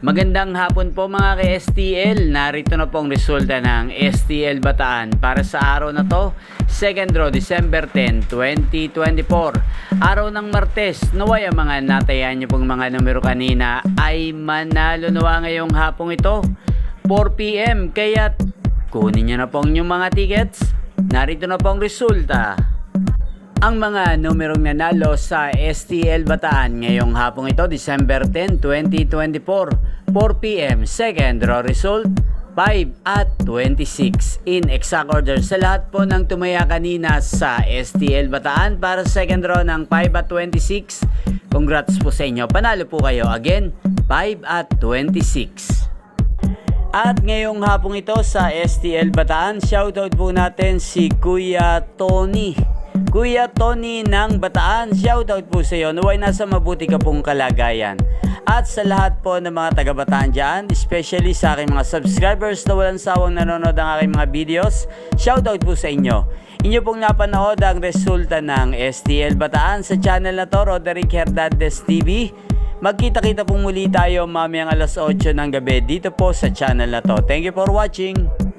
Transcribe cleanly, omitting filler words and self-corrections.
Magandang hapon po mga ka-STL. Narito na pong resulta ng STL Bataan para sa araw na to, 2nd draw December 10, 2024. Araw ng Martes, naway ang mga natayan nyo pong mga numero kanina ay manalo nawa ngayong hapong ito, 4 PM. Kaya kunin nyo na pong yung mga tickets. Narito na pong resulta. Ang mga numerong nanalo sa STL Bataan ngayong hapong ito, December 10, 2024, 4 PM, second draw result, 5 at 26. In exact order sa lahat po ng tumaya kanina sa STL Bataan para second draw ng 5 at 26. Congrats po sa inyo. Panalo po kayo. Again, 5 at 26. At ngayong hapong ito sa STL Bataan, shoutout po natin si Kuya Tony. Kuya Tony ng Bataan, shoutout po sa iyo. Naway nasa mabuti ka pong kalagayan. At sa lahat po ng mga taga-Bataan dyan, especially sa aking mga subscribers na walang sawang nanonood ng aking mga videos, shoutout po sa inyo. Inyo pong napanood ang resulta ng STL Bataan sa channel na to, Roderick Hernandez TV. Magkita-kita pong muli tayo mamayang alas 8 ng gabi dito po sa channel na to. Thank you for watching.